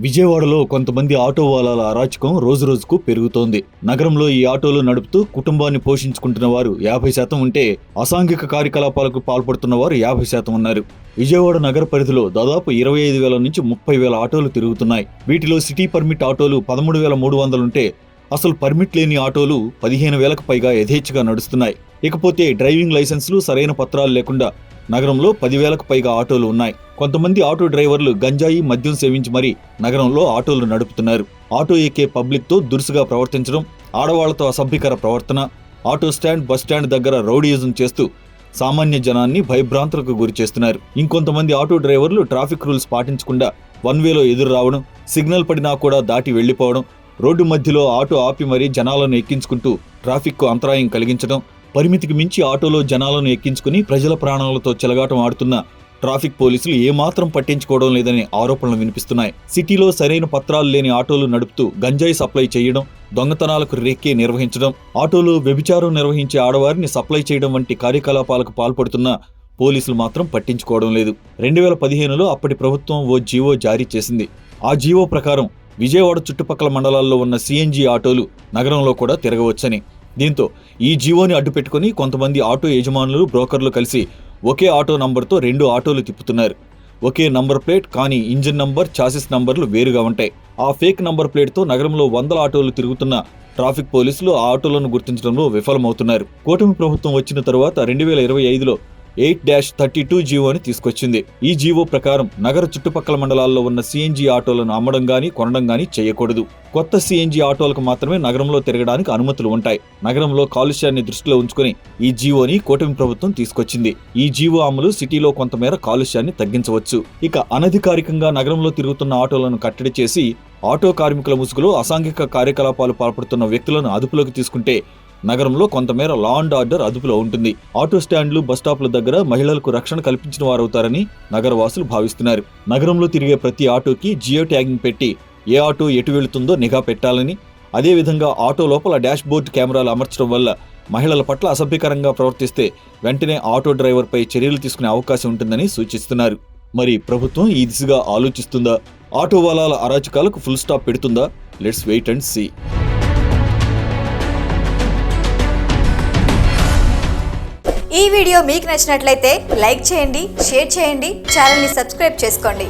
విజయవాడలో కొంతమంది ఆటో వాలాల అరాచకం రోజురోజుకు పెరుగుతోంది. నగరంలో ఈ ఆటోలు నడుపుతూ కుటుంబాన్ని పోషించుకుంటున్న వారు 50% ఉంటే అసాంఘిక కార్యకలాపాలకు పాల్పడుతున్న వారు 50% ఉన్నారు. విజయవాడ నగర పరిధిలో దాదాపు 25,000 నుంచి 30,000 ఆటోలు తిరుగుతున్నాయి. వీటిలో సిటీ పర్మిట్ ఆటోలు 13,300 ఉంటే అసలు పర్మిట్ లేని ఆటోలు 15,000కు పైగా యథేచ్ఛగా నడుస్తున్నాయి. ఇకపోతే డ్రైవింగ్ లైసెన్సులు సరైన పత్రాలు లేకుండా నగరంలో 10,000కు పైగా ఆటోలు ఉన్నాయి. కొంతమంది ఆటో డ్రైవర్లు గంజాయి మద్యం సేవించి మరీ నగరంలో ఆటోలు నడుపుతున్నారు. ఆటో ఎక్కే పబ్లిక్తో దురుసుగా ప్రవర్తించడం, ఆడవాళ్లతో అసభ్యకర ప్రవర్తన, ఆటో స్టాండ్, బస్ స్టాండ్ దగ్గర రౌడీయిజం చేస్తూ సామాన్య జనాన్ని భయభ్రాంతులకు గురి చేస్తున్నారు. ఇంకొంతమంది ఆటో డ్రైవర్లు ట్రాఫిక్ రూల్స్ పాటించకుండా వన్ వేలో ఎదురు రావడం, సిగ్నల్ పడినా కూడా దాటి వెళ్లిపోవడం, రోడ్డు మధ్యలో ఆటో ఆపి మరీ జనాలను ఎక్కించుకుంటూ ట్రాఫిక్కు అంతరాయం కలిగించడం, పరిమితికి మించి ఆటోలో జనాలను ఎక్కించుకుని ప్రజల ప్రాణాలతో చెలగాటం ఆడుతున్న ట్రాఫిక్ పోలీసులు ఏమాత్రం పట్టించుకోవడం లేదనే ఆరోపణలు వినిపిస్తున్నాయి. సిటీలో సరైన పత్రాలు లేని ఆటోలు నడుపుతూ గంజాయి సప్లై చేయడం, దొంగతనాలకు రేకే నిర్వహించడం, ఆటోలో వ్యభిచారం నిర్వహించే ఆడవారిని సప్లై చేయడం వంటి కార్యకలాపాలకు పాల్పడుతున్న పోలీసులు మాత్రం పట్టించుకోవడం లేదు. 2015లో అప్పటి ప్రభుత్వం ఓ జీవో జారీ చేసింది. ఆ జీవో ప్రకారం విజయవాడ చుట్టుపక్కల మండలాల్లో ఉన్న సిఎన్జి ఆటోలు నగరంలో కూడా తిరగవచ్చని. దీంతో ఈ జీవోని అడ్డుపెట్టుకుని కొంతమంది ఆటో యజమానులు, బ్రోకర్లు కలిసి ఒకే ఆటో నంబర్తో 2 ఆటోలు తిప్పుతున్నారు. ఒకే నంబర్ ప్లేట్, కానీ ఇంజిన్ నంబర్, చాసిస్ నంబర్లు వేరుగా ఉంటాయి. ఆ ఫేక్ నంబర్ ప్లేట్తో నగరంలో 100 ఆటోలు తిరుగుతున్న ట్రాఫిక్ పోలీసులు ఆ ఆటోలను గుర్తించడంలో విఫలమవుతున్నారు. కూటమి ప్రభుత్వం వచ్చిన తరువాత 2025లో 8-32 జీవోని తీసుకొచ్చింది. ఈ జీవో ప్రకారం నగర చుట్టుపక్కల మండలాల్లో ఉన్న సిఎన్జి ఆటోలను అమ్మడం గానీ కొనడం గానీ చేయకూడదు. కొత్త సిఎన్జి ఆటోలకు మాత్రమే నగరంలో తిరగడానికి అనుమతులు ఉంటాయి. నగరంలో కాలుష్యాన్ని దృష్టిలో ఉంచుకుని ఈ జీవోని కూటమి ప్రభుత్వం తీసుకొచ్చింది. ఈ జీవో అమలు సిటీలో కొంతమేర కాలుష్యాన్ని తగ్గించవచ్చు. ఇక అనధికారికంగా నగరంలో తిరుగుతున్న ఆటోలను కట్టడి చేసి ఆటో కార్మికుల ముసుగులో అసాంఘిక కార్యకలాపాలు పాల్పడుతున్న వ్యక్తులను అదుపులోకి తీసుకుంటే నగరంలో కొంతమేర లా అండ్ ఆర్డర్ అదుపులో ఉంటుంది. ఆటో స్టాండ్లు, బస్టాప్ల దగ్గర మహిళలకు రక్షణ కల్పించిన వారవుతారని నగరవాసులు భావిస్తున్నారు. నగరంలో తిరిగే ప్రతి ఆటోకి జియో ట్యాగింగ్ పెట్టి ఏ ఆటో ఎటు వెళుతుందో నిఘా పెట్టాలని, అదేవిధంగా ఆటో లోపల డాష్ బోర్డు కెమెరాలు అమర్చడం వల్ల మహిళల పట్ల అసభ్యకరంగా ప్రవర్తిస్తే వెంటనే ఆటో డ్రైవర్పై చర్యలు తీసుకునే అవకాశం ఉంటుందని సూచిస్తున్నారు. మరి ప్రభుత్వం ఈ దిశగా ఆలోచిస్తుందా? ఆటో వాలాల అరాచకాలకు ఫుల్ స్టాప్ పెడుతుందా? Let's wait and see. ఈ వీడియో మీకు నచ్చినట్లయితే లైక్ చేయండి, షేర్ చేయండి, ఛానల్ని సబ్స్క్రైబ్ చేసుకోండి.